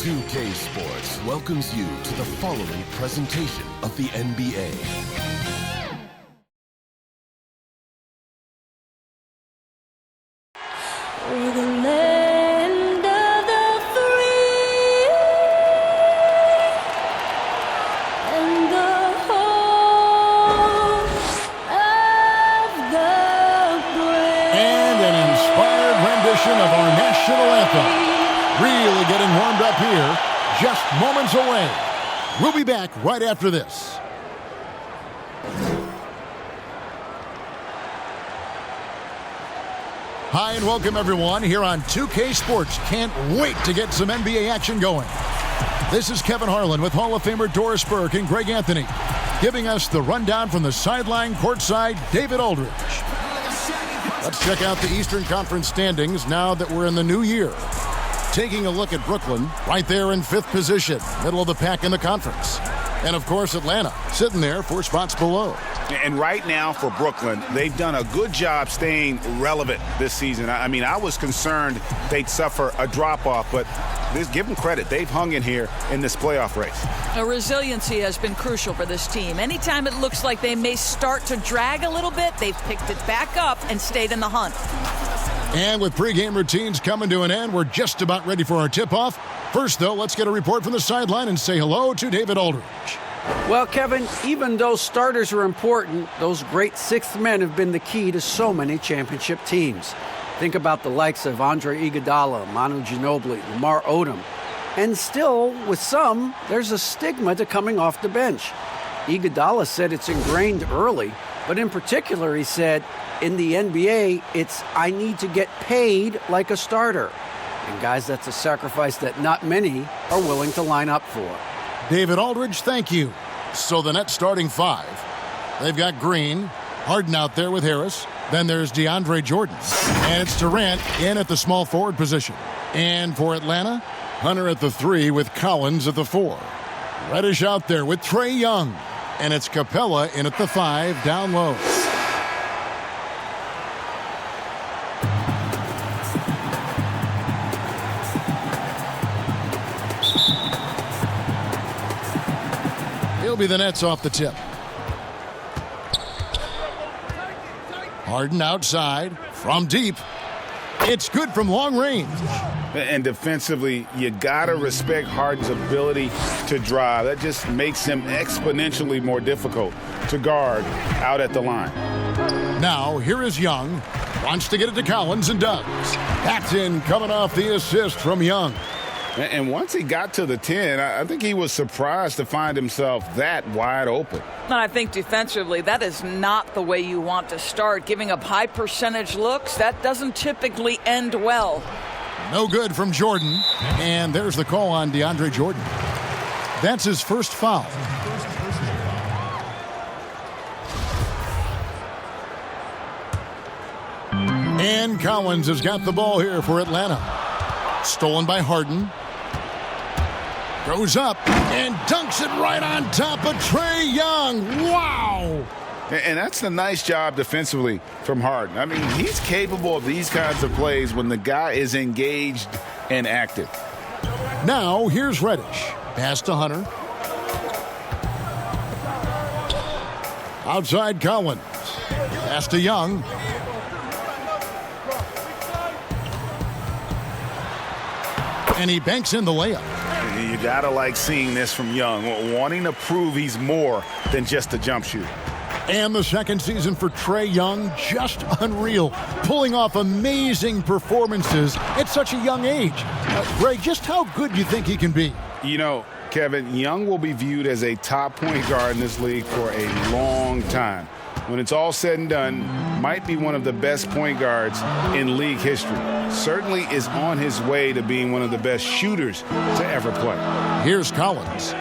2K Sports welcomes you to the following presentation of the NBA. We're the land of the free and the home of the brave. And an inspired rendition of our national anthem. Really getting warmed up here, just moments away. We'll be back right after this. Hi and welcome everyone here on 2K Sports. Can't wait to get some NBA action going. This is Kevin Harlan with Hall of Famer Doris Burke and Greg Anthony, giving us the rundown from the sideline courtside, David Aldridge. Let's check out the Eastern Conference standings now that we're in the new year. Taking a look at Brooklyn, right there in 5th position, middle of the pack in the conference. And, of course, Atlanta, sitting there 4 spots below. And right now for Brooklyn, they've done a good job staying relevant this season. I mean, I was concerned they'd suffer a drop-off, but give them credit. They've hung in here in this playoff race. Resiliency has been crucial for this team. Anytime it looks like they may start to drag a little bit, they've picked it back up and stayed in the hunt. And with pregame routines coming to an end, we're just about ready for our tip-off. First, though, let's get a report from the sideline and say hello to David Aldridge. Well, Kevin, even though starters are important, those great sixth men have been the key to so many championship teams. Think about the likes of Andre Iguodala, Manu Ginobili, Lamar Odom. And still, with some, there's a stigma to coming off the bench. Iguodala said it's ingrained early, but in particular, he said, in the NBA, it's I need to get paid like a starter. And guys, that's a sacrifice that not many are willing to line up for. David Aldridge, thank you. So the Nets starting 5. They've got Green, Harden out there with Harris. Then there's DeAndre Jordan. And it's Durant in at the small forward position. And for Atlanta, Hunter at the 3 with Collins at the 4. Reddish out there with Trae Young. And it's Capella in at the 5 down low. He'll be the Nets off the tip. Harden outside from deep. It's good from long range. And defensively, you got to respect Harden's ability to drive. That just makes him exponentially more difficult to guard out at the line. Now, here is Young. Wants to get it to Collins and does. That's in coming off the assist from Young. And once he got to the 10, I think he was surprised to find himself that wide open. And I think defensively, that is not the way you want to start. Giving up high percentage looks, that doesn't typically end well. No good from Jordan. And there's the call on DeAndre Jordan. That's his first foul. And Collins has got the ball here for Atlanta. Stolen by Harden. Goes up and dunks it right on top of Trae Young. Wow! And that's a nice job defensively from Harden. I mean, he's capable of these kinds of plays when the guy is engaged and active. Now, here's Reddish. Pass to Hunter. Outside Collins. Pass to Young. And he banks in the layup. You gotta like seeing this from Young, wanting to prove he's more than just a jump shooter. And the second season for Trae Young, just unreal. Pulling off amazing performances at such a young age. Greg, just how good do you think he can be? You know, Kevin, Young will be viewed as a top point guard in this league for a long time. When it's all said and done, might be one of the best point guards in league history. Certainly is on his way to being one of the best shooters to ever play. Here's Collins.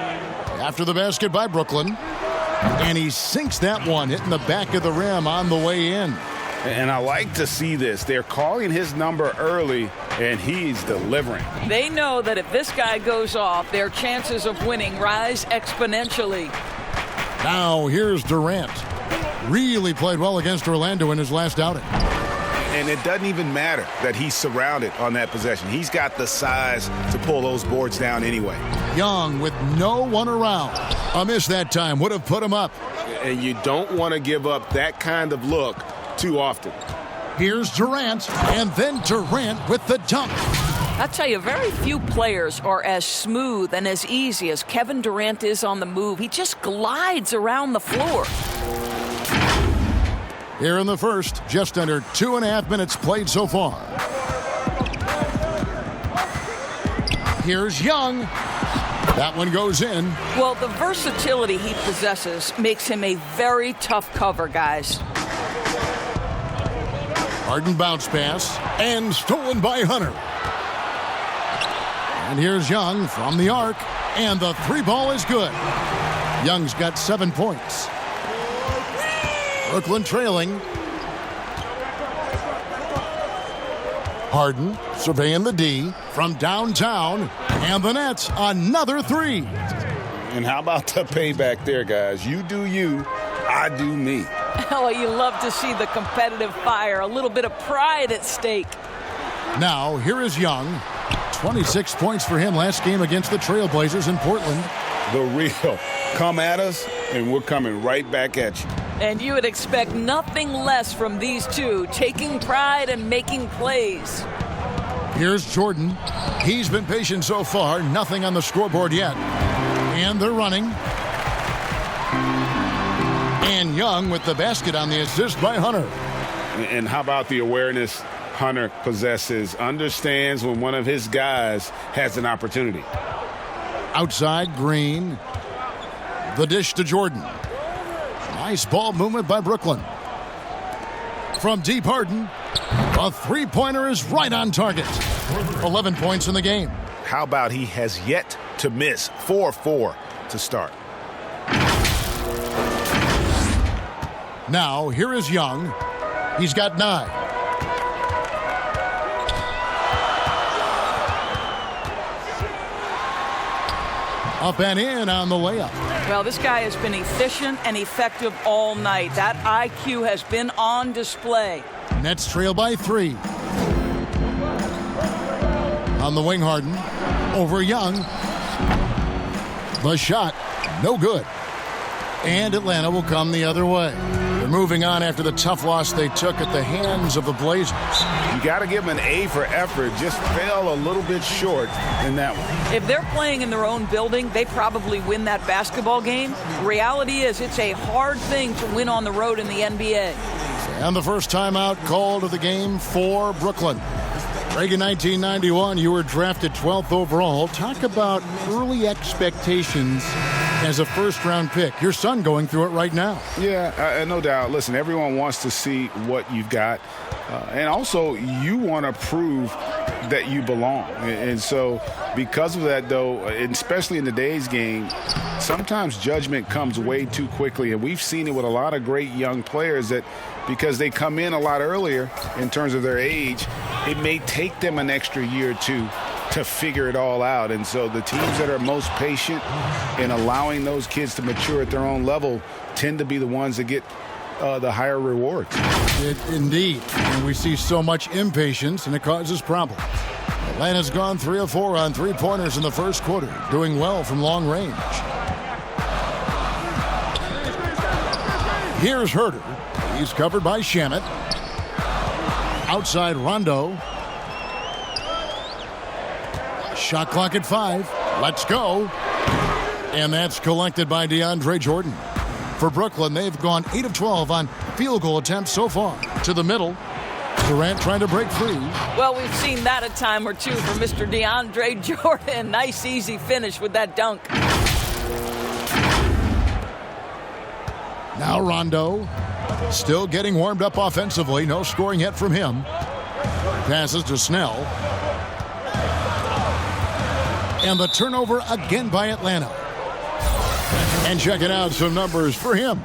After the basket by Brooklyn. And he sinks that one, hitting the back of the rim on the way in. And I like to see this. They're calling his number early, and he's delivering. They know that if this guy goes off, their chances of winning rise exponentially. Now here's Durant. Really played well against Orlando in his last outing. And it doesn't even matter that he's surrounded on that possession. He's got the size to pull those boards down anyway. Young with no one around. A miss that time would have put him up. And you don't want to give up that kind of look too often. Here's Durant, and then Durant with the dunk. I'll tell you, very few players are as smooth and as easy as Kevin Durant is on the move. He just glides around the floor. Here in the first, just under 2.5 minutes played so far. Here's Young. That one goes in. Well, the versatility he possesses makes him a very tough cover, guys. Harden bounce pass, and stolen by Hunter. And here's Young from the arc, and the three ball is good. Young's got 7 points. Brooklyn trailing. Harden surveying the D from downtown, and the Nets another three. And how about the payback there, guys? You do you, I do me. Oh, you love to see the competitive fire, a little bit of pride at stake. Now, here is Young. 26 points for him last game against the Trailblazers in Portland. The real. Come at us, and we're coming right back at you. And you would expect nothing less from these two, taking pride and making plays. Here's Jordan. He's been patient so far. Nothing on the scoreboard yet. And they're running. And Young with the basket on the assist by Hunter. And how about the awareness Hunter possesses? Understands when one of his guys has an opportunity. Outside, Green. The dish to Jordan. Nice ball movement by Brooklyn. From deep, Harden. A three-pointer is right on target. 11 points in the game. How about he has yet to miss? 4-4 to start. Now, here is Young. He's got 9. Up and in on the layup. Well, this guy has been efficient and effective all night. That IQ has been on display. Nets trail by 3. On the wing, Harden. Over Young. The shot, no good. And Atlanta will come the other way. They're moving on after the tough loss they took at the hands of the Blazers. You got to give them an A for effort. Just fell a little bit short in that one. If they're playing in their own building, they probably win that basketball game. Reality is it's a hard thing to win on the road in the NBA. And the first timeout called of the game for Brooklyn. Greg, in 1991, you were drafted 12th overall. Talk about early expectations as a first-round pick. Your son going through it right now. Yeah, no doubt. Listen, everyone wants to see what you've got. And also, you want to prove that you belong. And so, because of that, though, especially in today's game, sometimes judgment comes way too quickly. And we've seen it with a lot of great young players that because they come in a lot earlier in terms of their age, it may take them an extra year or two to figure it all out. And so the teams that are most patient in allowing those kids to mature at their own level tend to be the ones that get the higher rewards. Indeed. And we see so much impatience, and it causes problems. Atlanta's gone 3 of 4 on three-pointers in the first quarter, doing well from long range. Here's Herter. He's covered by Shamet. Outside Rondo. Shot clock at 5. Let's go. And that's collected by DeAndre Jordan. For Brooklyn, they've gone 8 of 12 on field goal attempts so far. To the middle. Durant trying to break free. Well, we've seen that a time or two from Mr. DeAndre Jordan. Nice, easy finish with that dunk. Now Rondo. Still getting warmed up offensively. No scoring yet from him. Passes to Snell. And the turnover again by Atlanta. And checking out some numbers for him.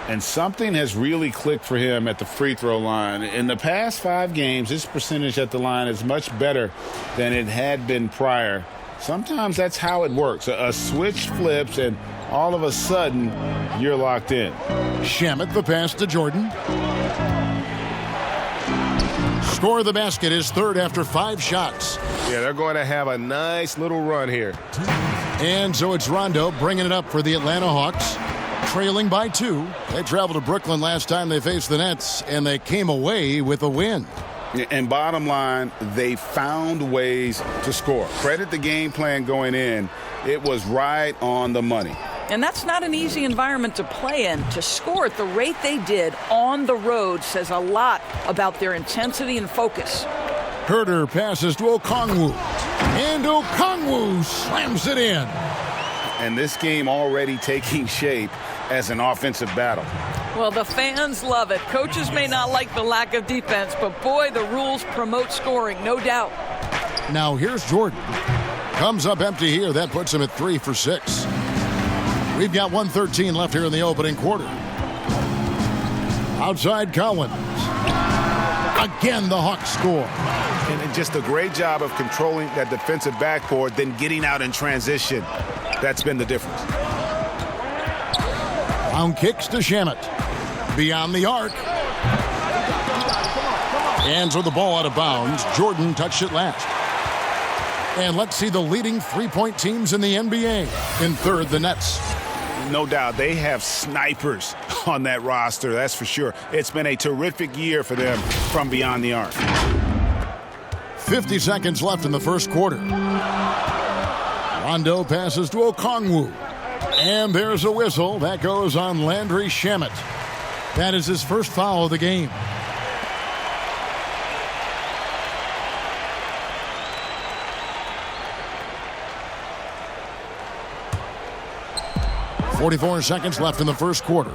And something has really clicked for him at the free throw line. In the past 5 games, his percentage at the line is much better than it had been prior. Sometimes that's how it works. A switch flips, and all of a sudden, you're locked in. Shamet the pass to Jordan. score of the basket is third after 5 shots. Yeah, they're going to have a nice little run here. And so it's Rondo bringing it up for the Atlanta Hawks, trailing by 2. They traveled to Brooklyn last time they faced the Nets, and they came away with a win. And bottom line, they found ways to score. Credit the game plan going in. It was right on the money. And that's not an easy environment to play in. To score at the rate they did on the road says a lot about their intensity and focus. Herter passes to Okongwu, and Okongwu slams it in. And this game already taking shape as an offensive battle. Well, the fans love it. Coaches may not like the lack of defense, but boy, the rules promote scoring, no doubt. Now here's Jordan. Comes up empty here. That puts him at 3 for 6. We've got 1:13 left here in the opening quarter. Outside Collins. Again, the Hawks score. And just a great job of controlling that defensive backboard, then getting out in transition. That's been the difference. Round kicks to Shamet. Beyond the arc. And so the ball out of bounds. Jordan touched it last. And let's see the leading three-point teams in the NBA. In third, the Nets. No doubt, they have snipers on that roster, that's for sure. It's been a terrific year for them from beyond the arc. 50 seconds left in the first quarter. Rondo passes to Okongwu. And there's a whistle. That goes on Landry Shamet. That is his first foul of the game. .44 seconds left in the first quarter.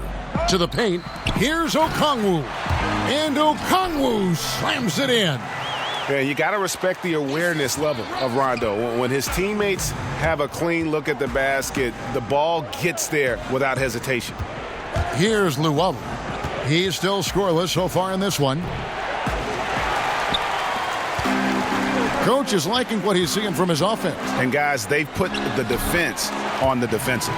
To the paint. Here's Okongwu. And Okongwu slams it in. Yeah, you got to respect the awareness level of Rondo. When his teammates have a clean look at the basket, the ball gets there without hesitation. Here's Luwawu. He's still scoreless so far in this one. Coach is liking what he's seeing from his offense. And guys, they've put the defense on the defensive.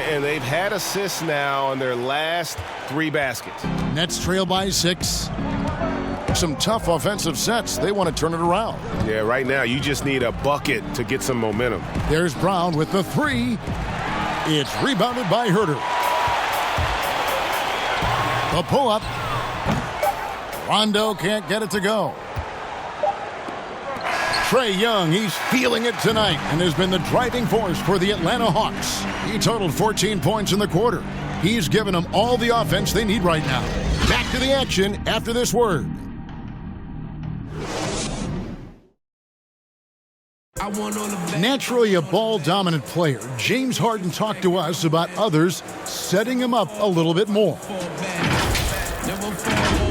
And they've had assists now on their last 3 baskets. Nets trail by 6. Some tough offensive sets. They want to turn it around. Yeah, right now you just need a bucket to get some momentum. There's Brown with the 3. It's rebounded by Herter. The pull-up. Rondo can't get it to go. Trae Young, he's feeling it tonight and has been the driving force for the Atlanta Hawks. He totaled 14 points in the quarter. He's given them all the offense they need right now. Back to the action after this word. Naturally a ball-dominant player, James Harden talked to us about others setting him up a little bit more.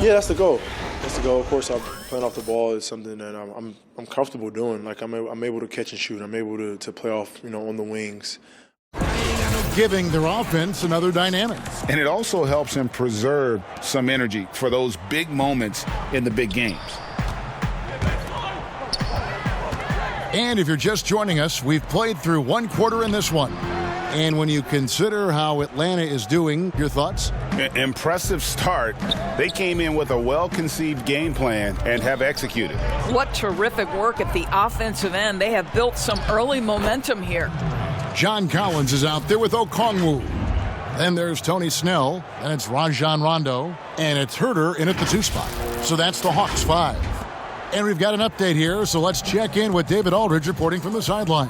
Yeah, that's the goal. That's the goal. Of course, playing off the ball is something that I'm comfortable doing. Like I'm able to catch and shoot. I'm able to play off, on the wings. Giving their offense another dynamic. And it also helps him preserve some energy for those big moments in the big games. And if you're just joining us, we've played through 1 quarter in this one. And when you consider how Atlanta is doing, your thoughts? Impressive start. They came in with a well-conceived game plan and have executed. What terrific work at the offensive end. They have built some early momentum here. John Collins is out there with Okongwu. Then there's Tony Snell, and it's Rajon Rondo, and it's Herter in at the 2 spot. So that's the Hawks 5. And we've got an update here, so let's check in with David Aldridge reporting from the sideline.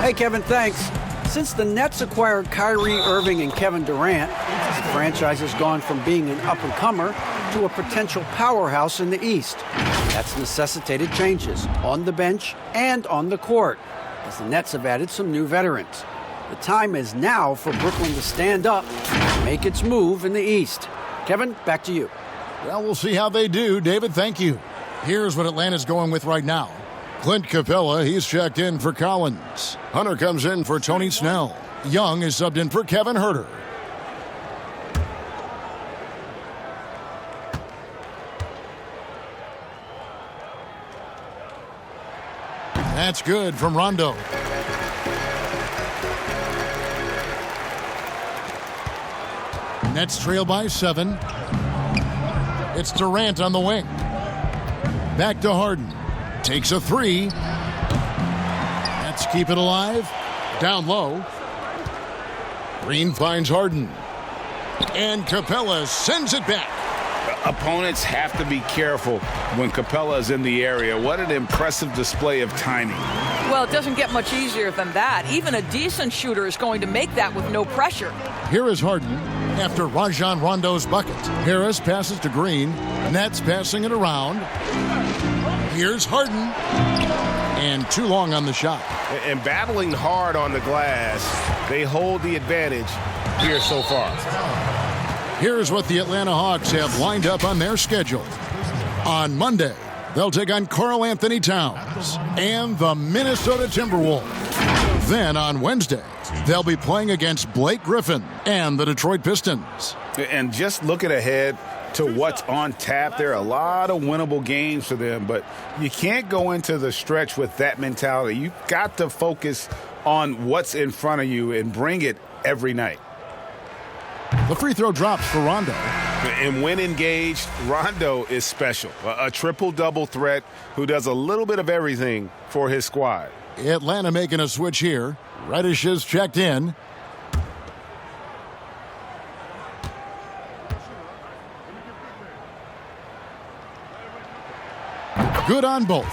Hey, Kevin, thanks. Since the Nets acquired Kyrie Irving and Kevin Durant, the franchise has gone from being an up-and-comer to a potential powerhouse in the East. That's necessitated changes on the bench and on the court, as the Nets have added some new veterans. The time is now for Brooklyn to stand up and make its move in the East. Kevin, back to you. Well, we'll see how they do. David, thank you. Here's what Atlanta's going with right now. Clint Capella, he's checked in for Collins. Hunter comes in for Tony Snell. Young is subbed in for Kevin Herter. That's good from Rondo. Nets trail by 7. It's Durant on the wing. Back to Harden. Takes a three. Let's keep it alive. Down low. Green finds Harden. And Capella sends it back. Opponents have to be careful when Capella is in the area. What an impressive display of timing. Well, it doesn't get much easier than that. Even a decent shooter is going to make that with no pressure. Here is Harden after Rajon Rondo's bucket. Harris passes to Green. Nets passing it around. Here's Harden. And too long on the shot. And battling hard on the glass, they hold the advantage here so far. Here's what the Atlanta Hawks have lined up on their schedule. On Monday, they'll take on Karl Anthony Towns and the Minnesota Timberwolves. Then on Wednesday, they'll be playing against Blake Griffin and the Detroit Pistons. And just looking ahead to what's on tap, there are a lot of winnable games for them, but you can't go into the stretch with that mentality. You've got to focus on what's in front of you and bring it every night. The free throw drops for Rondo. And when engaged, Rondo is special. A triple-double threat who does a little bit of everything for his squad. Atlanta making a switch here. Reddish is checked in. Good on both.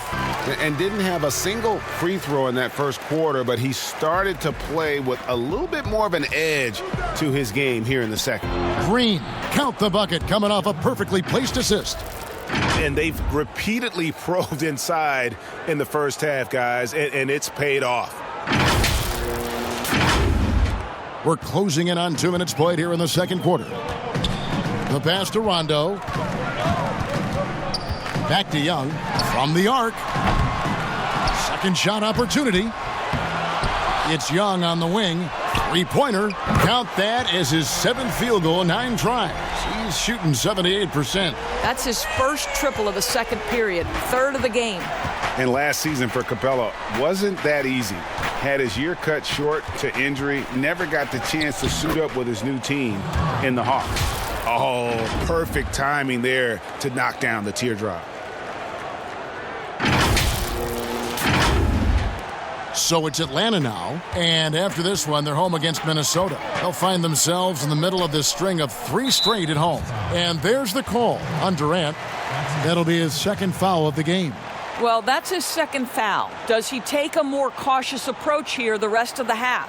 And didn't have a single free throw in that first quarter, but he started to play with a little bit more of an edge to his game here in the second. Green, count the bucket, coming off a perfectly placed assist. And they've repeatedly probed inside in the first half, guys, and it's paid off. We're closing in on 2 minutes played here in the second quarter. The pass to Rondo. Back to Young. From the arc. Second shot opportunity. It's Young on the wing. Three-pointer. Count that as his 7th field goal, 9 tries. He's shooting 78%. That's his first triple of the second period, third of the game. And last season for Capella wasn't that easy. Had his year cut short to injury, never got the chance to suit up with his new team in the Hawks. Oh, perfect timing there to knock down the teardrop. So it's Atlanta now, and after this one, they're home against Minnesota. They'll find themselves in the middle of this string of 3 straight at home. And there's the call on Durant. That'll be his 2nd foul of the game. Well, that's his 2nd foul. Does he take a more cautious approach here the rest of the half?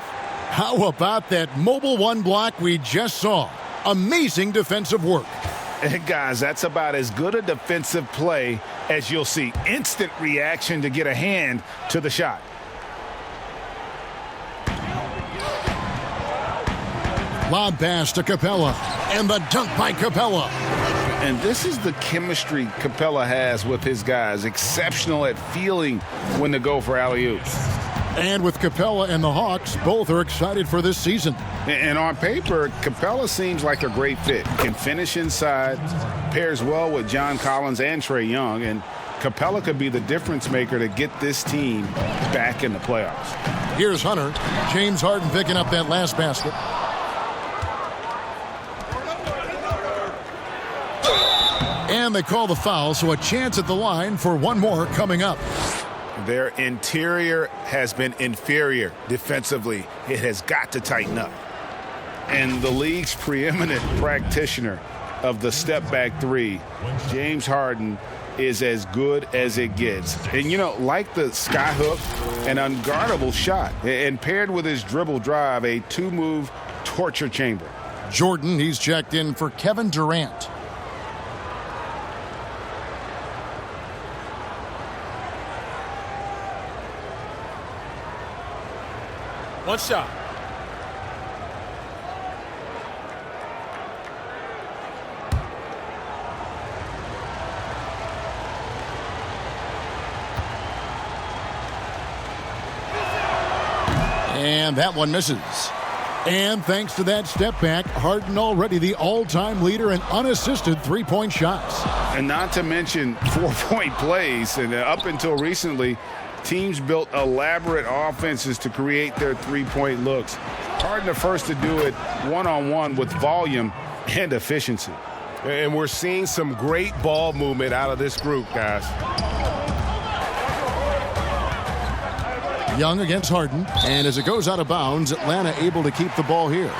How about that mobile 1 block we just saw? Amazing defensive work. And guys, that's about as good a defensive play as you'll see. Instant reaction to get a hand to the shot. Lob pass to Capella, and the dunk by Capella. And this is the chemistry Capella has with his guys. Exceptional at feeling when to go for alley-oops. And with Capella and the Hawks, both are excited for this season. And on paper, Capella seems like a great fit. Can finish inside, pairs well with John Collins and Trae Young, and Capella could be the difference maker to get this team back in the playoffs. Here's Hunter. James Harden picking up that last basket. And they call the foul, so a chance at the line for one more coming up. Their interior has been inferior defensively. It has got to tighten up. And the league's preeminent practitioner of the step-back 3, James Harden, is as good as it gets. And, you know, like the skyhook, an unguardable shot. And paired with his dribble drive, a 2-move torture chamber. Jordan, he's checked in for Kevin Durant. One shot. And that one misses. And thanks to that step back, Harden already the all-time leader in unassisted 3-point shots. And not to mention 4-point plays. And up until recently, teams built elaborate offenses to create their 3-point looks. Harden the first to do it one-on-one with volume and efficiency. And we're seeing some great ball movement out of this group, guys. Young against Harden. And as it goes out of bounds, Atlanta able to keep the ball here.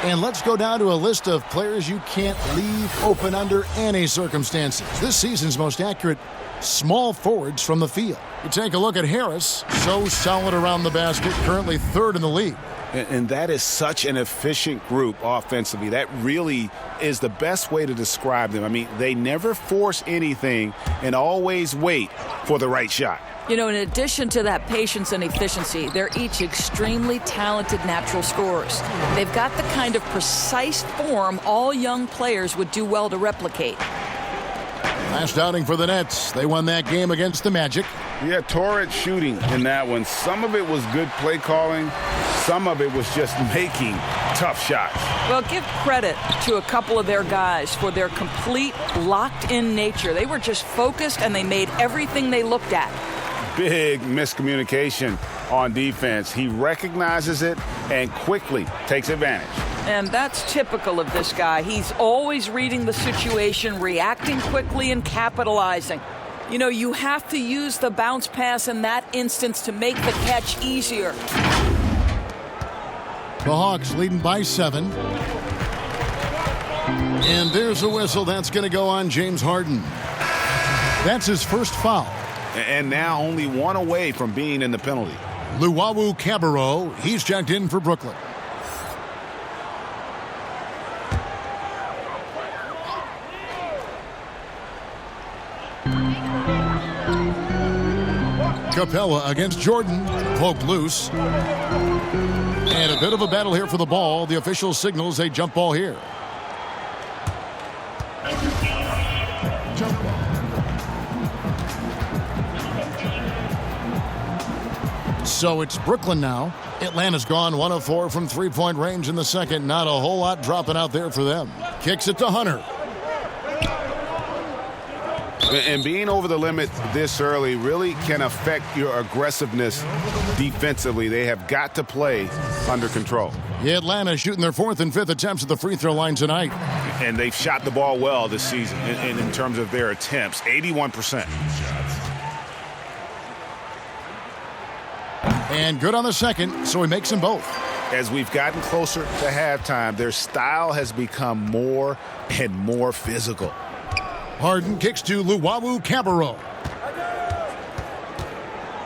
And let's go down to a list of players you can't leave open under any circumstances. This season's most accurate small forwards from the field. You take a look at Harris, so solid around the basket, currently third in the league. And that is such an efficient group offensively. That really is the best way to describe them. I mean, they never force anything and always wait for the right shot. You know, in addition to that patience and efficiency, they're each extremely talented natural scorers. They've got the kind of precise form all young players would do well to replicate. Last outing for the Nets. They won that game against the Magic. Yeah, torrid shooting in that one. Some of it was good play calling. Some of it was just making tough shots. Well, give credit to a couple of their guys for their complete locked-in nature. They were just focused and they made everything they looked at. Big miscommunication on defense. He recognizes it and quickly takes advantage. And that's typical of this guy. He's always reading the situation, reacting quickly, and capitalizing. You know, you have to use the bounce pass in that instance to make the catch easier. The Hawks leading by 7. And there's a whistle. That's going to go on James Harden. That's his first foul. And now only one away from being in the penalty. Luwawu Cabarrot, he's checked in for Brooklyn. Capella against Jordan, poked loose. And a bit of a battle here for the ball. The official signals a jump ball here. So it's Brooklyn now. Atlanta's gone 1 of 4 from three-point range in the second. Not a whole lot dropping out there for them. Kicks it to Hunter. And being over the limit this early really can affect your aggressiveness defensively. They have got to play under control. Atlanta shooting their 4th and 5th attempts at the free throw line tonight. And they've shot the ball well this season in terms of their attempts, 81%. And good on the second, so he makes them both. As we've gotten closer to halftime, their style has become more and more physical. Harden kicks to Luwawu Cabarrot.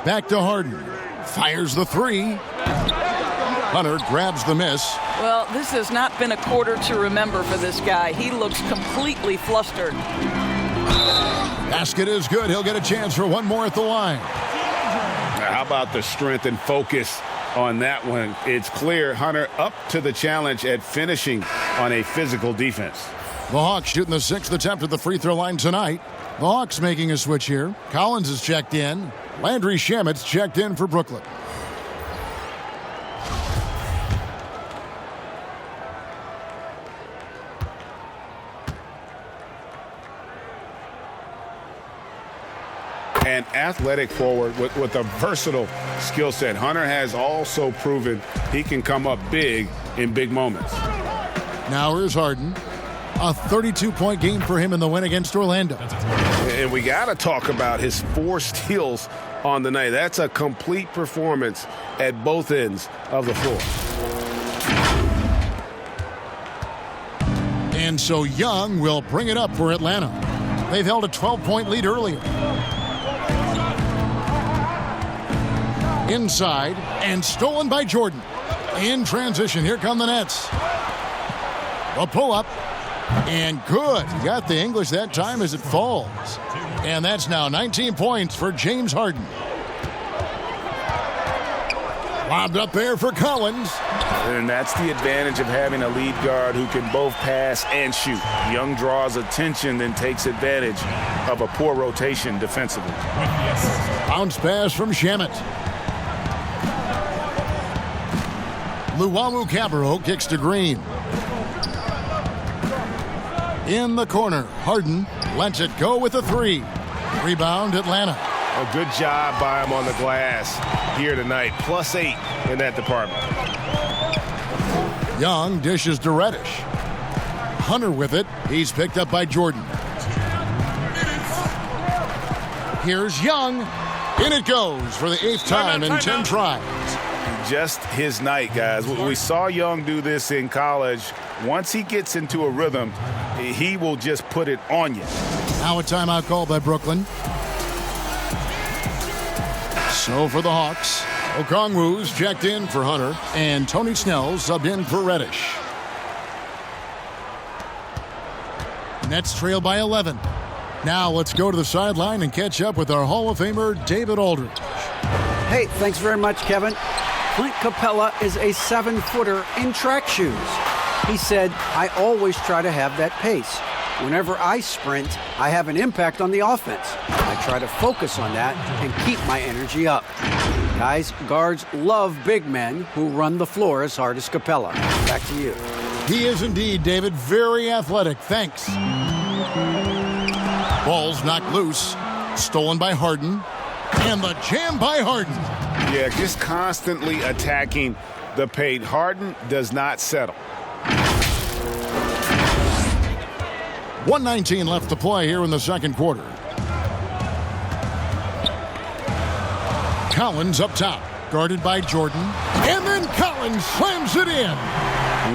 Back to Harden. Fires the 3. Hunter grabs the miss. Well, this has not been a quarter to remember for this guy. He looks completely flustered. Basket is good. He'll get a chance for one more at the line. How about the strength and focus on that one? It's clear Hunter up to the challenge at finishing on a physical defense. The Hawks shooting the 6th attempt at the free throw line tonight. The Hawks making a switch here. Collins is checked in. Landry Shamet's checked in for Brooklyn. An athletic forward with a versatile skill set. Hunter has also proven he can come up big in big moments. Now here's Harden. A 32-point game for him in the win against Orlando. And we got to talk about his 4 steals on the night. That's a complete performance at both ends of the floor. And so Young will bring it up for Atlanta. They've held a 12-point lead earlier. Inside and stolen by Jordan. In transition, here come the Nets. A pull-up. And good. He got the English that time as it falls. And that's now 19 points for James Harden. Lobbed up there for Collins. And that's the advantage of having a lead guard who can both pass and shoot. Young draws attention, then takes advantage of a poor rotation defensively. Bounce pass from Shamet. Luwawu Cabarrot kicks to Green. In the corner, Harden lets it go with a 3. Rebound, Atlanta. A good job by him on the glass here tonight. +8 in that department. Young dishes to Reddish. Hunter with it. He's picked up by Jordan. Here's Young. In it goes for the 8th time in 10 tries. Just his night, guys. We saw Young do this in college. Once he gets into a rhythm, he will just put it on you. Now a timeout called by Brooklyn. So for the Hawks, Okongwu's checked in for Hunter, and Tony Snell's subbed in for Reddish. Nets trail by 11. Now let's go to the sideline and catch up with our Hall of Famer, David Aldridge. Hey, thanks very much, Kevin. Clint Capella is a 7-footer in track shoes. He said, I always try to have that pace. Whenever I sprint, I have an impact on the offense. I try to focus on that and keep my energy up. Guys, guards love big men who run the floor as hard as Capella. Back to you. He is indeed, David, very athletic. Thanks. Ball's knocked loose. Stolen by Harden. And the jam by Harden. Yeah, just constantly attacking the paint. Harden does not settle. 1:19 left to play here in the second quarter. Collins up top, guarded by Jordan. And then Collins slams it in.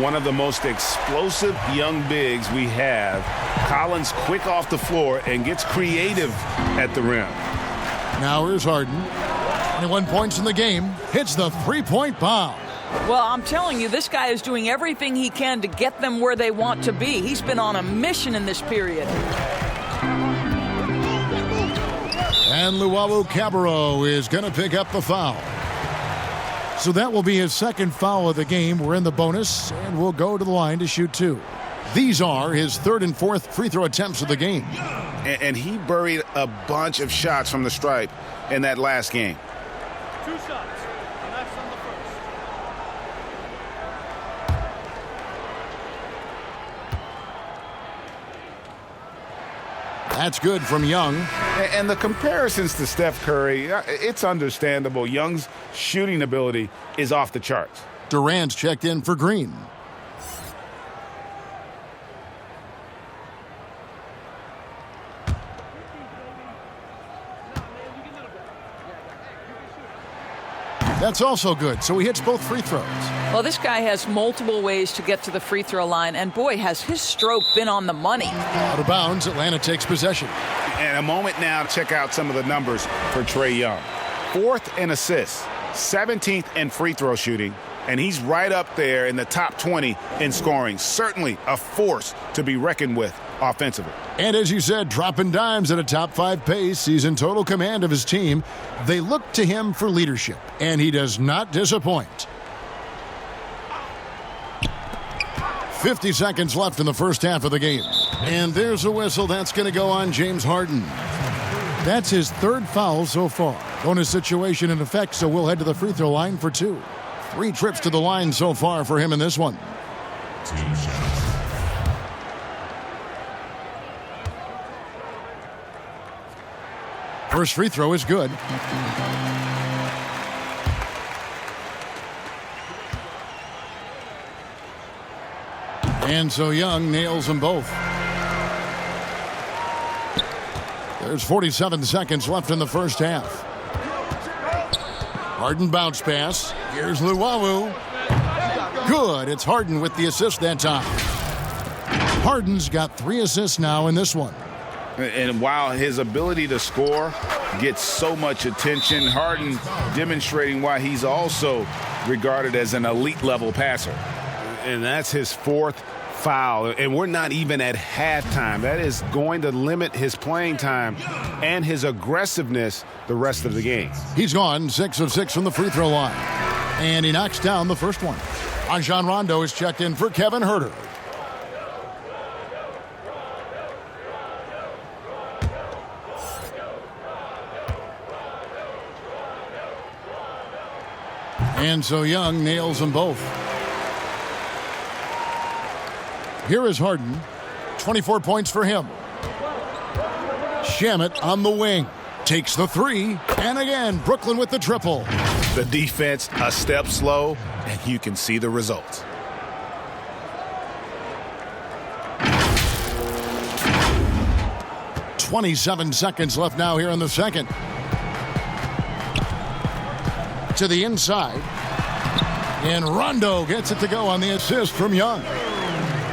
One of the most explosive young bigs we have. Collins quick off the floor and gets creative at the rim. Now here's Harden. 21 points in the game. Hits the three-point bomb. Well, I'm telling you, this guy is doing everything he can to get them where they want to be. He's been on a mission in this period. And Luau Cabarro is going to pick up the foul. So that will be his second foul of the game. We're in the bonus, and we'll go to the line to shoot 2. These are his 3rd and 4th free throw attempts of the game. And he buried a bunch of shots from the stripe in that last game. 2 shots, and that's on the first. That's good from Young. And the comparisons to Steph Curry, it's understandable. Young's shooting ability is off the charts. Durant's checked in for Green. That's also good, so he hits both free throws. Well, this guy has multiple ways to get to the free throw line, and boy, has his stroke been on the money. Out of bounds, Atlanta takes possession. And a moment now to check out some of the numbers for Trae Young. 4th in assists, 17th in free throw shooting, and he's right up there in the top 20 in scoring. Certainly a force to be reckoned with offensively. And as you said, dropping dimes at a top 5 pace. He's in total command of his team. They look to him for leadership, and he does not disappoint. 50 seconds left in the first half of the game. And there's a whistle. That's going to go on James Harden. That's his 3rd foul so far. Bonus situation in effect, so we'll head to the free throw line for 2. 3 trips to the line so far for him in this one. First free throw is good. And so Young nails them both. There's 47 seconds left in the first half. Harden bounce pass. Here's Luau. Good. It's Harden with the assist that time. Harden's got 3 assists now in this one. And while his ability to score gets so much attention, Harden demonstrating why he's also regarded as an elite level passer. And that's his 4th foul. And we're not even at halftime. That is going to limit his playing time and his aggressiveness the rest of the game. He's gone 6 of 6 from the free throw line. And he knocks down the first one. Rajon Rondo is checked in for Kevin Huerter. And so Young nails them both. Here is Harden. 24 points for him. Shamet on the wing. Takes the 3. And again, Brooklyn with the triple. The defense a step slow, and you can see the results. .27 seconds left now here in the second. to the inside. And Rondo gets it to go on the assist from Young.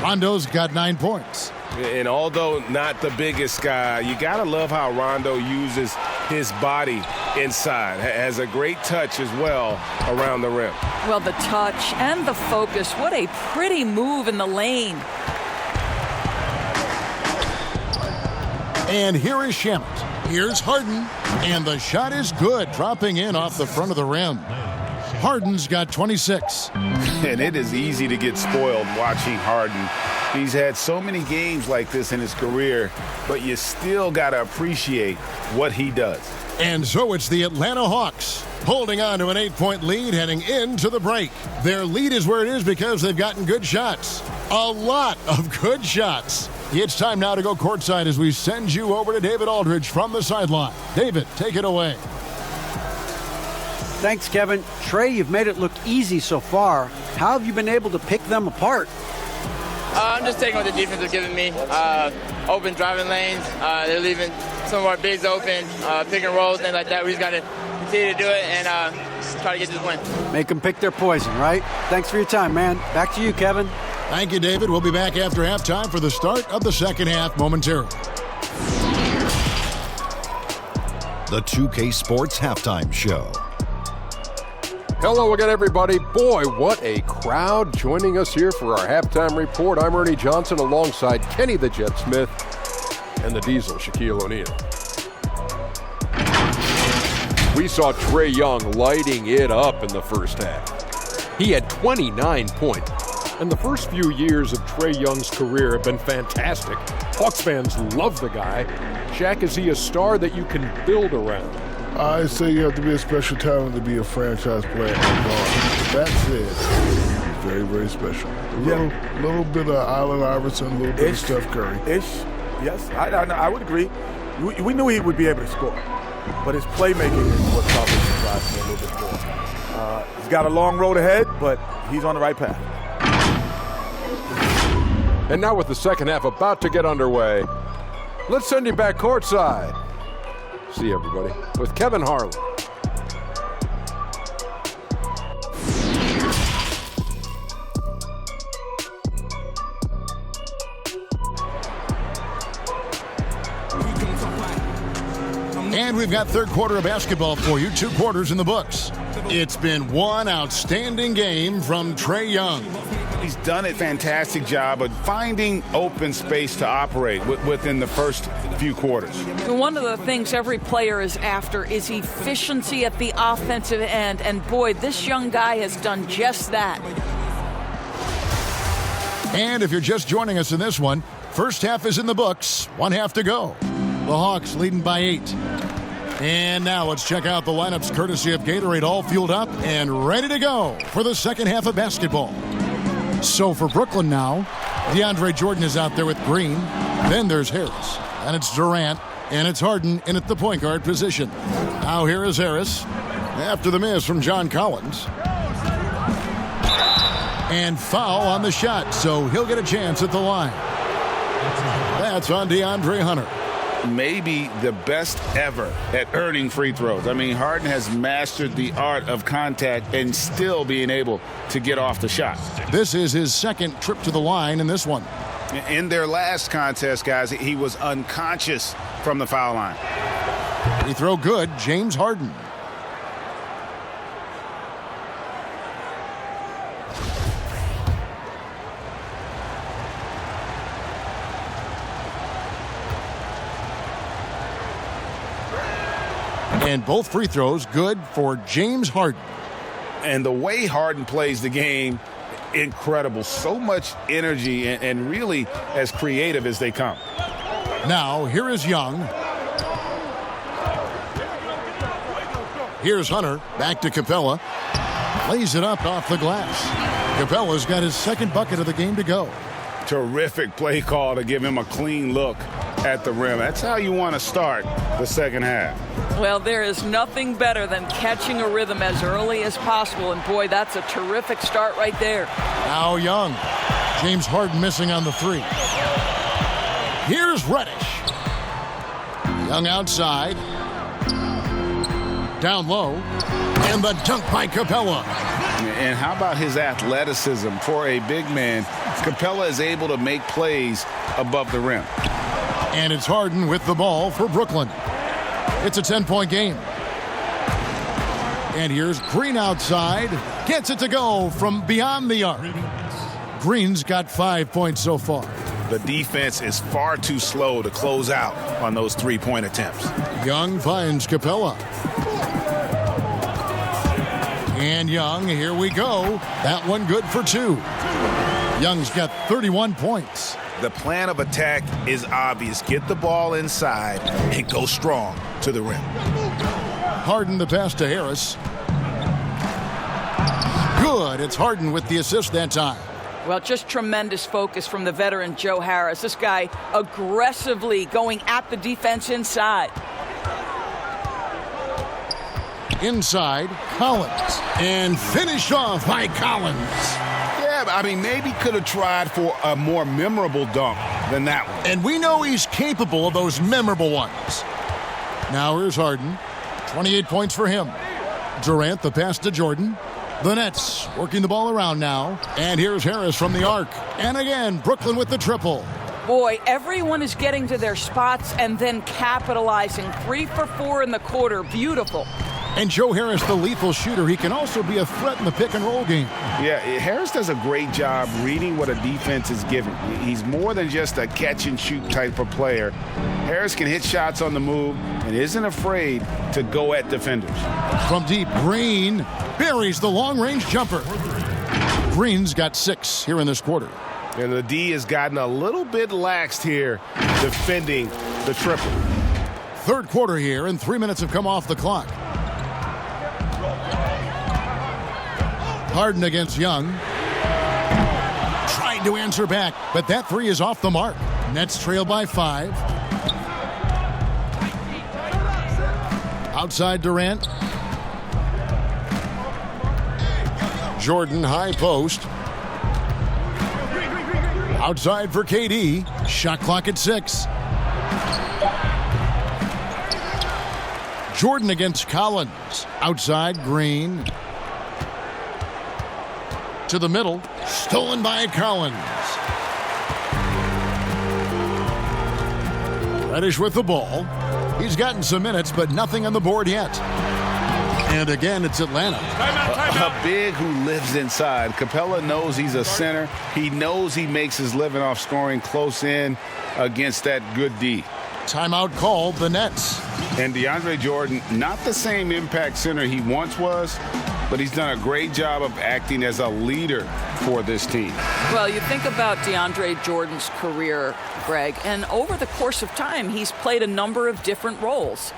Rondo's got 9 points. And although not the biggest guy, you got to love how Rondo uses his body inside. Has a great touch as well around the rim. Well, the touch and the focus. What a pretty move in the lane. And here is Shamet. Here's Harden. And the shot is good, dropping in off the front of the rim. Harden's got 26. And it is easy to get spoiled watching Harden. He's had so many games like this in his career, but you still got to appreciate what he does. And so it's the Atlanta Hawks holding on to an 8-point lead heading into the break. Their lead is where it is because they've gotten good shots. A lot of good shots. It's time now to go courtside as we send you over to David Aldridge from the sideline. David, take it away. Thanks, Kevin. Trey, you've made it look easy so far. How have you been able to pick them apart? I'm just taking what the defense is giving me. Open driving lanes. They're leaving some of our bigs open, pick and rolls, things like that. We just got to continue to do it and try to get this win. Make them pick their poison, right? Thanks for your time, man. Back to you, Kevin. Thank you, David. We'll be back after halftime for the start of the second half momentarily. The 2K Sports Halftime Show. Hello again, everybody. Boy, what a crowd joining us here for our halftime report. I'm Ernie Johnson alongside Kenny the Jet Smith and the Diesel, Shaquille O'Neal. We saw Trey Young lighting it up in the first half. He had 29 points. And the first few years of Trey Young's career have been fantastic. Hawks fans love the guy. Shaq, is he a star that you can build around? I say you have to be a special talent to be a franchise player. That said, he's very, very special. A little bit of Allen Iverson, a little bit of Steph Curry. Yes, I would agree. We knew he would be able to score, but his playmaking is what probably surprised me a little bit more. He's got a long road ahead, but he's on the right path. And now with the second half about to get underway, let's send you back courtside. See everybody with Kevin Harlan. And we've got third quarter of basketball for you, 2 quarters in the books. It's been one outstanding game from Trey Young. He's done a fantastic job of finding open space to operate within the first few quarters. One of the things every player is after is efficiency at the offensive end. And boy, this young guy has done just that. And if you're just joining us in this one, first half is in the books, 1 half to go. The Hawks leading by 8. And now let's check out the lineups courtesy of Gatorade, all fueled up and ready to go for the second half of basketball. So for Brooklyn now, DeAndre Jordan is out there with Green. Then there's Harris. And it's Durant. And it's Harden in at the point guard position. Now here is Harris after the miss from John Collins. And foul on the shot, so he'll get a chance at the line. That's on DeAndre Hunter. Maybe the best ever at earning free throws. I mean, Harden has mastered the art of contact and still being able to get off the shot. This is his second trip to the line in this one. In their last contest, guys, he was unconscious from the foul line. Free throw good, James Harden. And both free throws good for James Harden. And the way Harden plays the game, incredible. So much energy and really as creative as they come. Now, here is Young. Here's Hunter. Back to Capella. Lays it up off the glass. Capella's got his second bucket of the game to go. Terrific play call to give him a clean look at the rim. That's how you want to start the second half. Well, there is nothing better than catching a rhythm as early as possible. And boy, that's a terrific start right there. Now Young. James Harden missing on the 3. Here's Reddish. Young outside. Down low. And the dunk by Capella. And how about his athleticism? For a big man, Capella is able to make plays above the rim. And it's Harden with the ball for Brooklyn. It's a 10-point game. And here's Green outside. Gets it to go from beyond the arc. Green's got 5 points so far. The defense is far too slow to close out on those three-point attempts. Young finds Capella. And Young, here we go. That one good for 2. Young's got 31 points. The plan of attack is obvious. Get the ball inside and go strong to the rim. Harden the pass to Harris. Good. It's Harden with the assist that time. Well, just tremendous focus from the veteran Joe Harris. This guy aggressively going at the defense inside. Inside, Collins. And finished off by Collins. Yeah, I mean, maybe could have tried for a more memorable dunk than that one. And we know he's capable of those memorable ones. Now here's Harden. 28 points for him. Durant the pass to Jordan. The Nets working the ball around now. And here's Harris from the arc. And again, Brooklyn with the triple. Boy, everyone is getting to their spots and then capitalizing. 3 for 4 in the quarter. Beautiful. And Joe Harris, the lethal shooter, he can also be a threat in the pick-and-roll game. Yeah, Harris does a great job reading what a defense is giving. He's more than just a catch-and-shoot type of player. Harris can hit shots on the move and isn't afraid to go at defenders. From deep, Green buries the long-range jumper. Green's got 6 here in this quarter. And the D has gotten a little bit laxed here defending the triple. Third quarter here, and 3 minutes have come off the clock. Harden against Young. Trying to answer back, but that 3 is off the mark. Nets trail by 5. Outside Durant. Jordan high post. Outside for KD. Shot clock at 6. Jordan against Collins. Outside Green. To the middle. Stolen by Collins. Reddish with the ball. He's gotten some minutes, but nothing on the board yet. And again, it's Atlanta. A big who lives inside. Capella knows he's a center. He knows he makes his living off scoring close in against that good D. Timeout called, the Nets. And DeAndre Jordan, not the same impact center he once was, but he's done a great job of acting as a leader for this team. Well, you think about DeAndre Jordan's career, Greg, and over the course of time, he's played a number of different roles.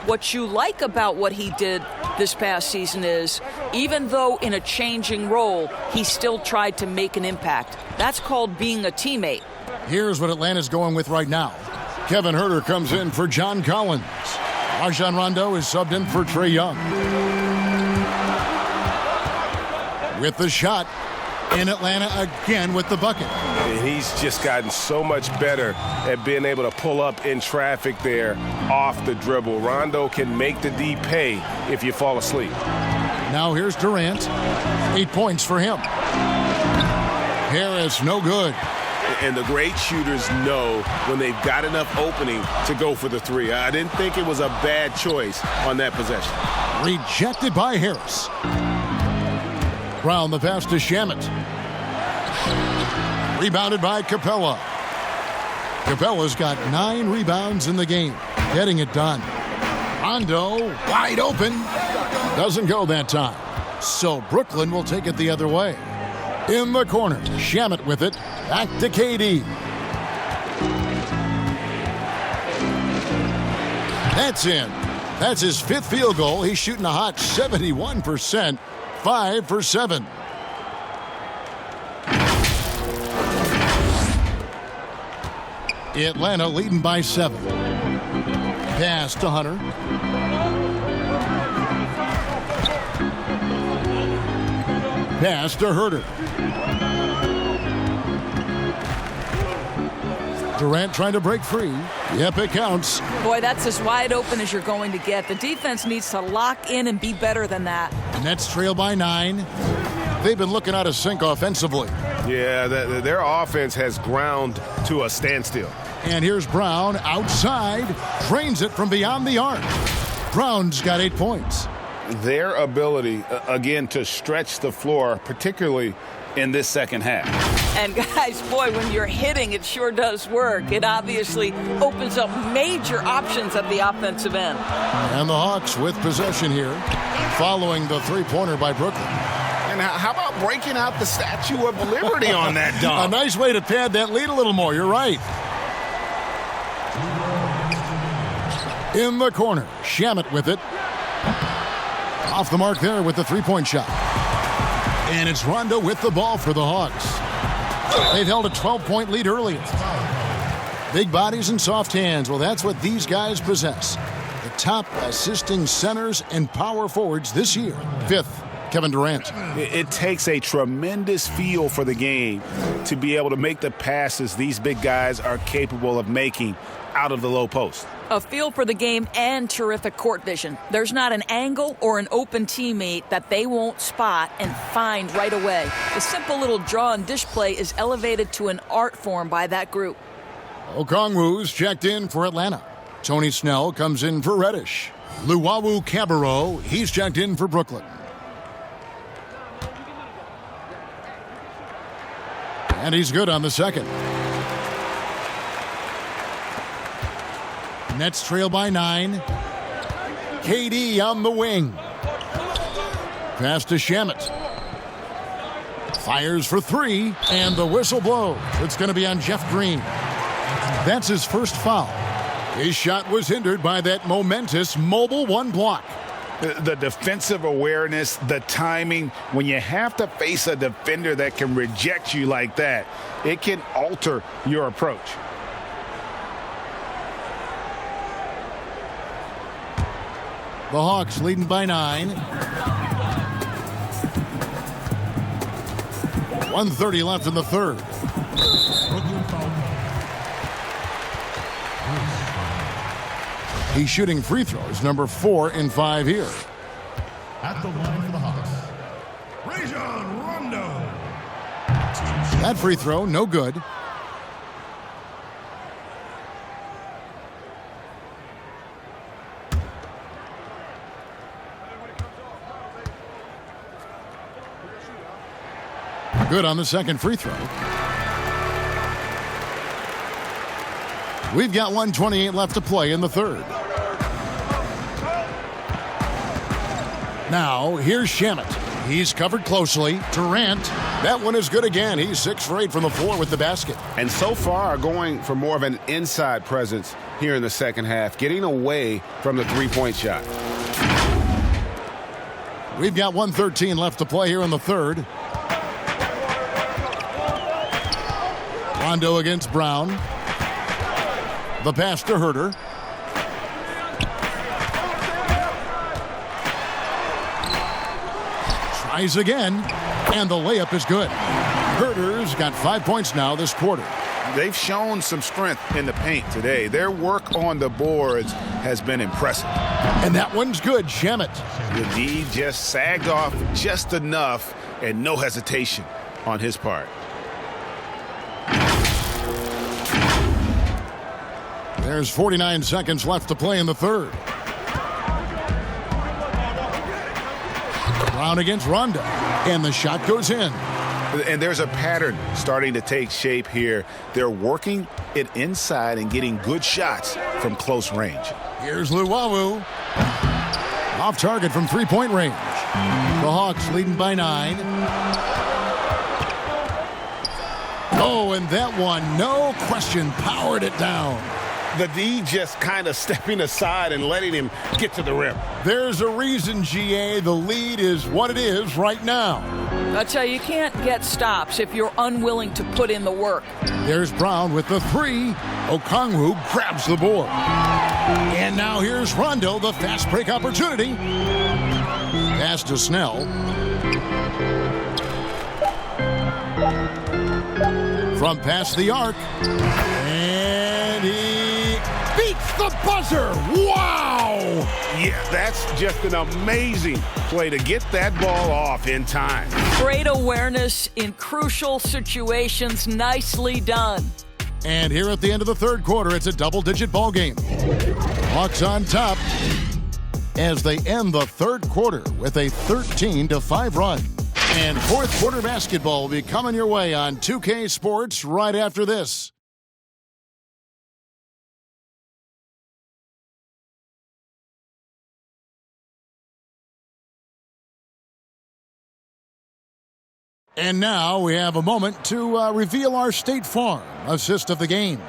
What you like about what he did this past season is, even though in a changing role, he still tried to make an impact. That's called being a teammate. Here's what Atlanta's going with right now. Kevin Huerter comes in for John Collins. Rajon Rondo is subbed in for Trae Young. With the shot, in Atlanta again with the bucket. And he's just gotten so much better at being able to pull up in traffic there off the dribble. Rondo can make the D pay if you fall asleep. Now here's Durant. 8 points for him. Harris, no good. And the great shooters know when they've got enough opening to go for the 3. I didn't think it was a bad choice on that possession. Rejected by Harris. Brown the pass to Shamet. Rebounded by Capella. Capella's got 9 rebounds in the game. Getting it done. Rondo wide open. Doesn't go that time. So Brooklyn will take it the other way. In the corner, Shamet with it. Back to KD. That's in. That's his 5th field goal. He's shooting a hot 71%. 5 for 7. Atlanta leading by 7. Pass to Hunter. Pass to Huerter. Durant trying to break free. Yep, it counts. Boy, that's as wide open as you're going to get. The defense needs to lock in and be better than that. Nets trail by 9. They've been looking out of sync offensively. Yeah, their offense has ground to a standstill. And here's Brown outside, drains it from beyond the arc. Brown's got 8 points. Their ability, again, to stretch the floor, particularly in this second half. And guys, boy, when you're hitting, it sure does work. It obviously opens up major options at the offensive end. And the Hawks with possession here, following the three-pointer by Brooklyn. And how about breaking out the Statue of Liberty on that dunk? A nice way to pad that lead a little more. You're right. In the corner, Shamet with it. Off the mark there with the three-point shot. And it's Rondo with the ball for the Hawks. They've held a 12-point lead earlier. Big bodies and soft hands. Well, that's what these guys possess. The top assisting centers and power forwards this year. 5th, Kevin Durant. It takes a tremendous feel for the game to be able to make the passes these big guys are capable of making out of the low post. A feel for the game and terrific court vision. There's not an angle or an open teammate that they won't spot and find right away. The simple little draw and dish play is elevated to an art form by that group. Okongwu's checked in for Atlanta. Tony Snell comes in for Reddish. Luwawu Cabarro, he's checked in for Brooklyn. And he's good on the second. Nets trail by 9. KD on the wing. Pass to Shamet. Fires for 3, and the whistle blows. It's going to be on Jeff Green. That's his first foul. His shot was hindered by that momentous mobile 1 block. The defensive awareness, the timing, when you have to face a defender that can reject you like that, it can alter your approach. The Hawks leading by 9. 1:30 left in the third. He's shooting free throws, number 4 in 5 here. At the line for the Hawks, Rajon Rondo. That free throw, no good. Good on the second free throw. We've got 1:28 left to play in the third. Now, here's Shamet. He's covered closely. Durant, that one is good again. He's 6 for 8 from the floor with the basket. And so far, going for more of an inside presence here in the second half, getting away from the three-point shot. We've got 1:13 left to play here in the third. Rondo against Brown. The pass to Herter. Tries again, and the layup is good. Herter's got 5 points now this quarter. They've shown some strength in the paint today. Their work on the boards has been impressive. And that one's good, Shamet. The D just sagged off just enough, and no hesitation on his part. There's 49 seconds left to play in the third. Brown against Rondo, and the shot goes in. And there's a pattern starting to take shape here. They're working it inside and getting good shots from close range. Here's Luwawu. Off target from three-point range. The Hawks leading by 9. Oh, and that one, no question, powered it down. The D just kind of stepping aside and letting him get to the rim. There's a reason, GA, the lead is what it is right now. I tell you, you can't get stops if you're unwilling to put in the work. There's Brown with the 3. Okongwu grabs the board. And now here's Rondo, the fast break opportunity. Pass to Snell. From past the arc. And And he beats the buzzer. Wow! Yeah, that's just an amazing play to get that ball off in time. Great awareness in crucial situations. Nicely done. And here at the end of the third quarter, it's a double-digit ball game. Hawks on top as they end the third quarter with a 13-5 run. And fourth quarter basketball will be coming your way on 2K Sports right after this. And now we have a moment to reveal our State Farm assist of the game.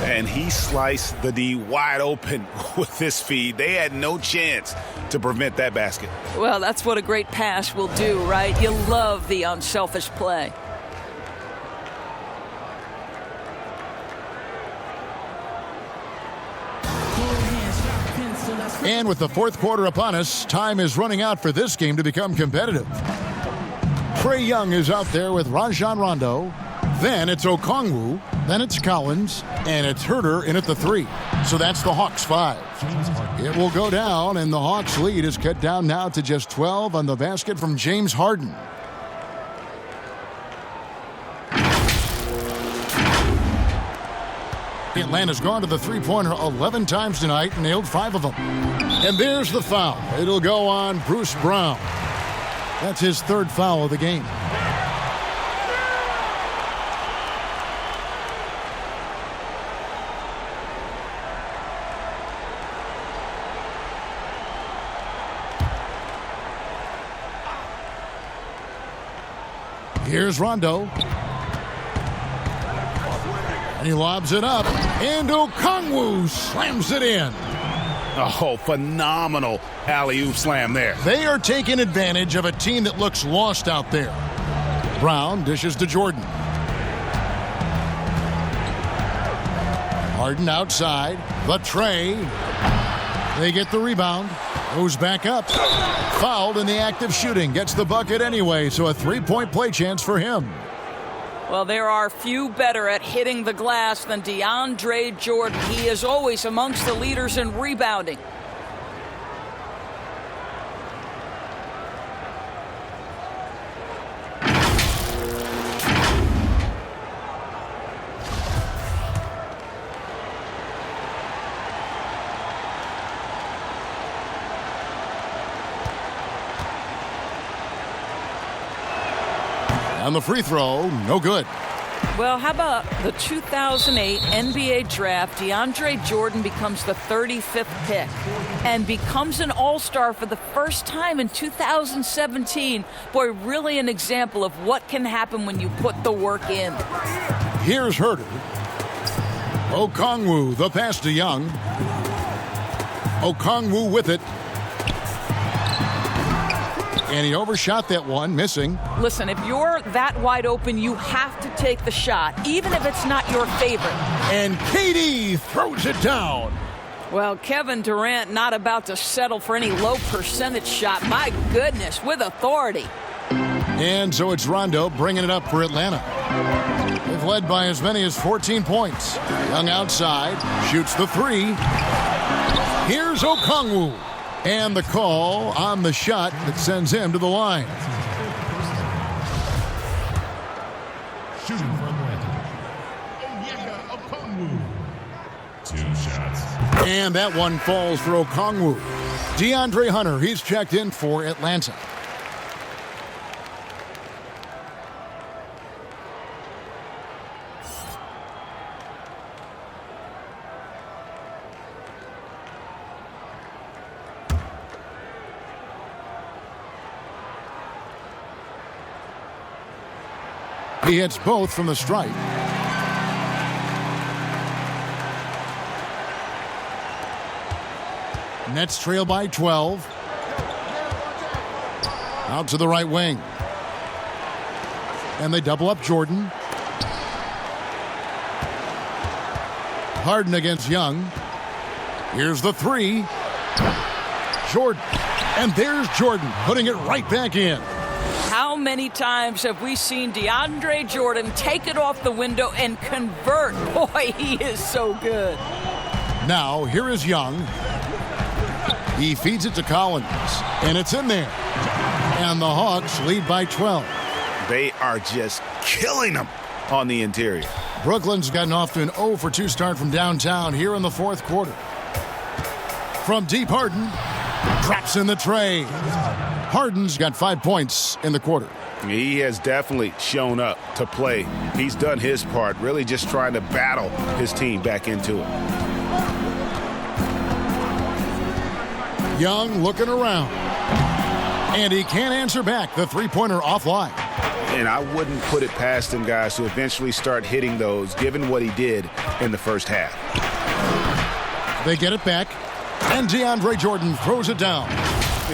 And he sliced the D wide open with this feed. They had no chance to prevent that basket. Well, that's what a great pass will do, right? You love the unselfish play. And with the fourth quarter upon us, time is running out for this game to become competitive. Trae Young is out there with Rajon Rondo. Then it's Okongwu. Then it's Collins. And it's Herter in at the 3. So that's the Hawks 5. It will go down, and the Hawks lead is cut down now to just 12 on the basket from James Harden. Atlanta's gone to the three-pointer 11 times tonight and nailed 5 of them. And there's the foul. It'll go on Bruce Brown. That's his third foul of the game. Here's Rondo. And he lobs it up. And Okongwu slams it in. Oh, phenomenal alley-oop slam there. They are taking advantage of a team that looks lost out there. Brown dishes to Jordan. Harden outside. The Trae. They get the rebound. Goes back up. Fouled in the act of shooting. Gets the bucket anyway, so a three-point play chance for him. Well, there are few better at hitting the glass than DeAndre Jordan. He is always amongst the leaders in rebounding. On the free throw, no good. Well, how about the 2008 NBA draft? DeAndre Jordan becomes the 35th pick and becomes an all-star for the first time in 2017. Boy, really an example of what can happen when you put the work in. Here's Herter. Okongwu, the pass to Young. Okongwu with it. And he overshot that one, missing. Listen, if you're that wide open, you have to take the shot, even if it's not your favorite. And KD throws it down. Well, Kevin Durant not about to settle for any low percentage shot. My goodness, with authority. And so it's Rondo bringing it up for Atlanta. They've led by as many as 14 points. Young outside, shoots the 3. Here's Okongwu. And the call on the shot that sends him to the line. Shooting for Atlanta. Onyeka Okongwu. 2 shots. And that one falls for Okongwu. DeAndre Hunter, he's checked in for Atlanta. He hits both from the stripe. Nets trail by 12. Out to the right wing. And they double up Jordan. Harden against Young. Here's the 3. Jordan. And there's Jordan putting it right back in. How many times have we seen DeAndre Jordan take it off the window and convert? Boy, he is so good. Now, here is Young. He feeds it to Collins, and it's in there. And the Hawks lead by 12. They are just killing them on the interior. Brooklyn's gotten off to an 0-for-2 start from downtown here in the fourth quarter. From deep, Harden drops in the tray. Harden's got 5 points in the quarter. He has definitely shown up to play. He's done his part, really just trying to battle his team back into it. Young looking around. And he can't answer back. The three-pointer offline. And I wouldn't put it past him, guys, to eventually start hitting those, given what he did in the first half. They get it back, and DeAndre Jordan throws it down.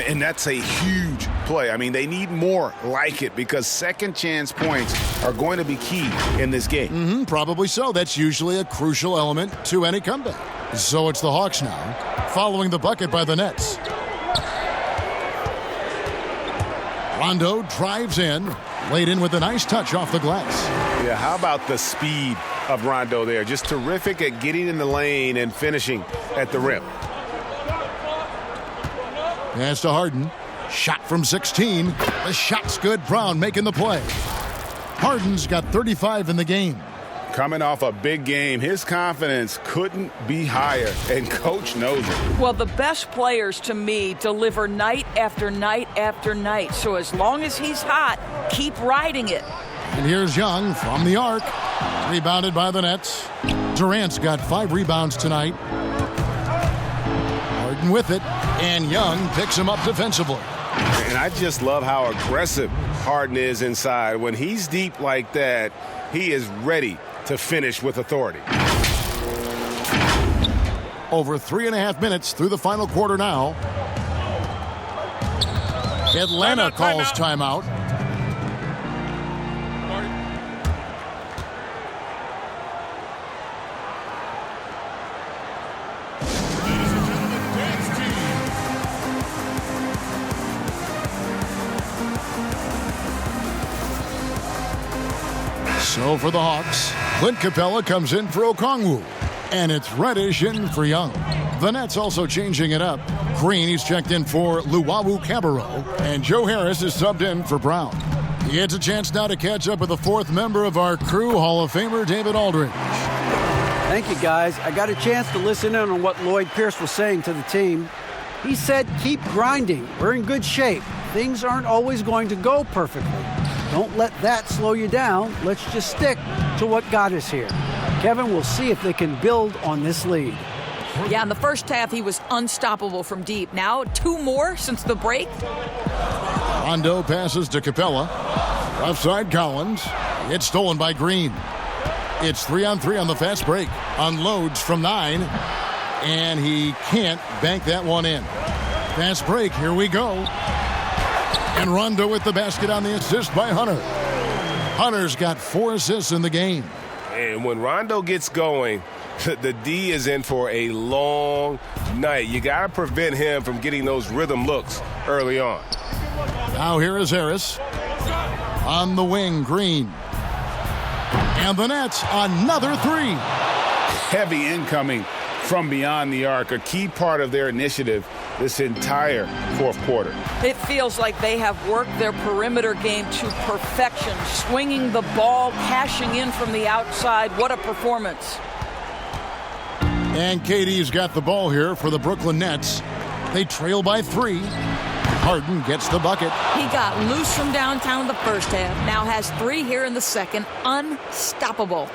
And that's a huge play. I mean, they need more like it because second chance points are going to be key in this game. Probably so. That's usually a crucial element to any comeback. So it's the Hawks now, following the bucket by the Nets. Rondo drives in, laid in with a nice touch off the glass. Yeah, how about the speed of Rondo there? Just terrific at getting in the lane and finishing at the rim. Pass to Harden. Shot from 16. The shot's good. Brown making the play. Harden's got 35 in the game. Coming off a big game, his confidence couldn't be higher, and Coach knows it. Well, the best players, to me, deliver night after night after night. So as long as he's hot, keep riding it. And here's Young from the arc. Rebounded by the Nets. Durant's got 5 rebounds tonight. Harden with it, and Young picks him up defensively. And I just love how aggressive Harden is inside. When he's deep like that, he is ready to finish with authority. Over 3.5 minutes through the final quarter now. Atlanta calls timeout. So for the Hawks, Clint Capella comes in for Okongwu. And it's Reddish in for Young. The Nets also changing it up. Green, he's checked in for Luwawu Cabarro. And Joe Harris is subbed in for Brown. He gets a chance now to catch up with the fourth member of our crew, Hall of Famer David Aldridge. Thank you, guys. I got a chance to listen in on what Lloyd Pierce was saying to the team. He said, keep grinding. We're in good shape. Things aren't always going to go perfectly. Don't let that slow you down. Let's just stick to what got us here. Kevin, we'll see if they can build on this lead. Yeah, in the first half, he was unstoppable from deep. Now, 2 more since the break. Rondo passes to Capella. Offside Collins. It's stolen by Green. It's 3-on-3 on the fast break. Unloads from 9. And he can't bank that one in. Fast break, here we go. And Rondo with the basket on the assist by Hunter. Hunter's got 4 assists in the game. And when Rondo gets going, the D is in for a long night. You got to prevent him from getting those rhythm looks early on. Now here is Harris. On the wing, Green. And the Nets, another 3. Heavy incoming from beyond the arc, a key part of their initiative this entire fourth quarter. It feels like they have worked their perimeter game to perfection, swinging the ball, cashing in from the outside. What a performance. And KD's got the ball here for the Brooklyn Nets. They trail by 3. Harden gets the bucket. He got loose from downtown in the first half, now has 3 here in the second. Unstoppable.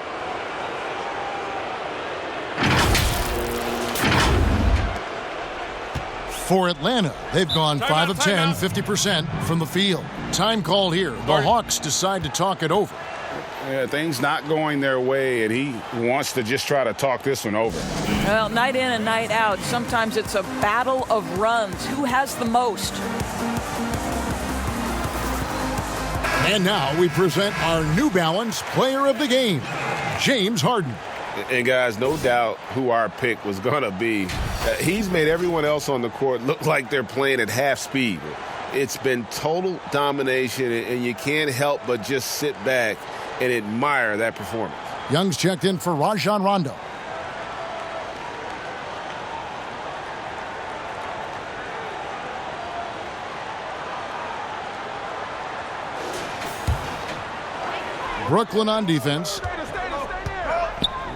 For Atlanta, they've gone 5 of 10, 50% from the field. Time called here. The Hawks decide to talk it over. Yeah, things not going their way, and he wants to just try to talk this one over. Well, night in and night out, sometimes it's a battle of runs. Who has the most? And now we present our New Balance Player of the Game, James Harden. And guys, no doubt who our pick was going to be. He's made everyone else on the court look like they're playing at half speed. It's been total domination, and you can't help but just sit back and admire that performance. Young's checked in for Rajon Rondo. Brooklyn on defense.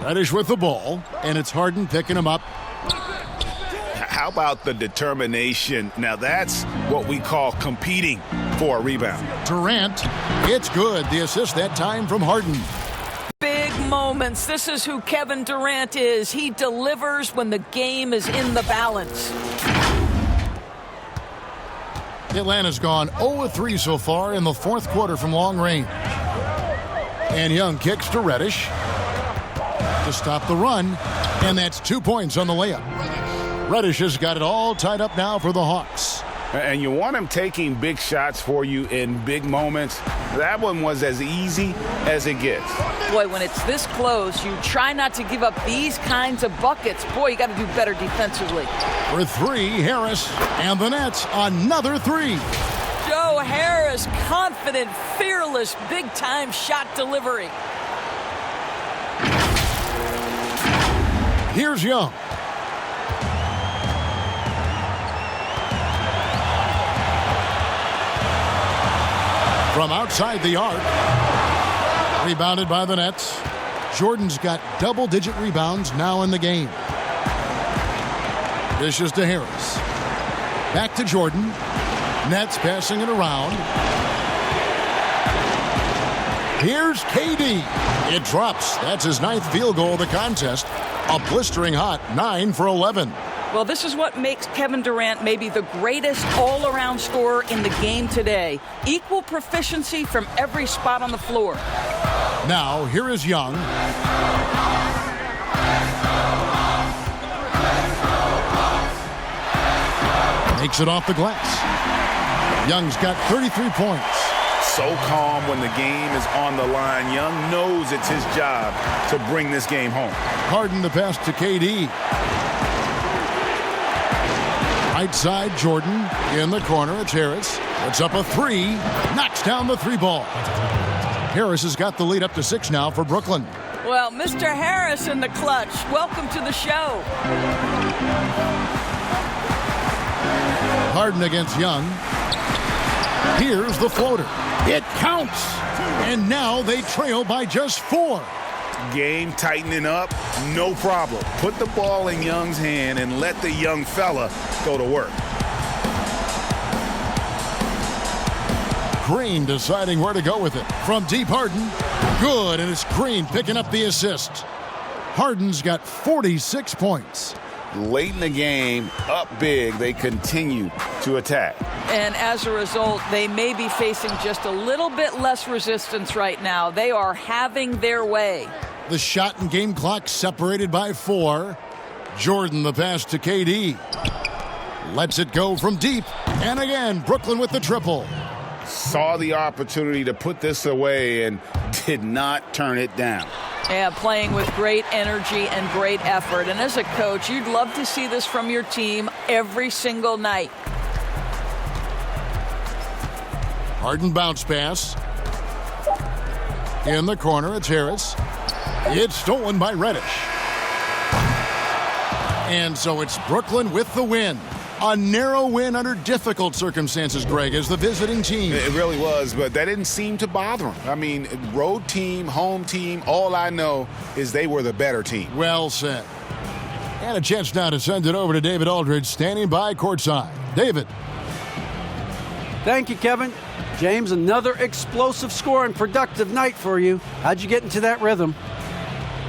Reddish with the ball, and it's Harden picking him up. How about the determination? Now that's what we call competing for a rebound. Durant, it's good. The assist that time from Harden. Big moments. This is who Kevin Durant is. He delivers when the game is in the balance. Atlanta's gone 0-3 so far in the fourth quarter from long range. And Young kicks to Reddish to stop the run, and that's 2 points on the layup. Reddish has got it all tied up now for the Hawks. And you want him taking big shots for you in big moments. That one was as easy as it gets. Boy, when it's this close, you try not to give up these kinds of buckets. Boy, you got to do better defensively. For three, Harris, and the Nets, another three. Joe Harris, confident, fearless, big-time shot delivery. Here's Young. From outside the arc. Rebounded by the Nets. Jordan's got double-digit rebounds now in the game. Dishes to Harris. Back to Jordan. Nets passing it around. Here's KD. It drops. That's his 9th field goal of the contest. A blistering hot 9 for 11. Well, this is what makes Kevin Durant maybe the greatest all-around scorer in the game today. Equal proficiency from every spot on the floor. Now, here is Young. Makes it off the glass. Young's got 33 points. So calm when the game is on the line. Young knows it's his job to bring this game home. Harden the pass to KD. Right side, Jordan. In the corner, it's Harris. Puts up a three. Knocks down the three ball. Harris has got the lead up to 6 now for Brooklyn. Well, Mr. Harris in the clutch. Welcome to the show. Harden against Young. Here's the floater. It counts. And now they trail by just 4. Game tightening up, no problem. Put the ball in Young's hand and let the young fella go to work. Green deciding where to go with it. From deep, Harden. Good, and it's Green picking up the assist. Harden's got 46 points. Late in the game, up big, they continue to attack. And as a result, they may be facing just a little bit less resistance right now. They are having their way. The shot and game clock separated by 4. Jordan the pass to KD. Lets it go from deep. And again, Brooklyn with the triple. Saw the opportunity to put this away and did not turn it down. Yeah, playing with great energy and great effort. And as a coach, you'd love to see this from your team every single night. Harden bounce pass. In the corner, it's Harris. It's stolen by Reddish. And so it's Brooklyn with the win. A narrow win under difficult circumstances, Greg, as the visiting team. It really was, but that didn't seem to bother them. I mean, road team, home team, all I know is they were the better team. Well said. And a chance now to send it over to David Aldridge, standing by courtside. David. Thank you, Kevin. James, another explosive score and productive night for you. How'd you get into that rhythm?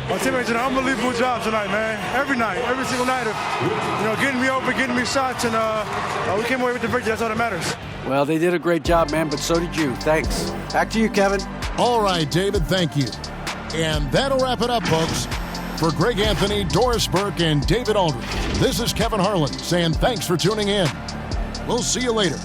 My teammates did an unbelievable job tonight, man. Every night, every single night of, getting me open, getting me shots, and we came away with the victory. That's all that matters. Well, they did a great job, man, but so did you. Thanks. Back to you, Kevin. All right, David, thank you. And that'll wrap it up, folks. For Greg Anthony, Doris Burke, and David Aldridge, this is Kevin Harlan saying thanks for tuning in. We'll see you later.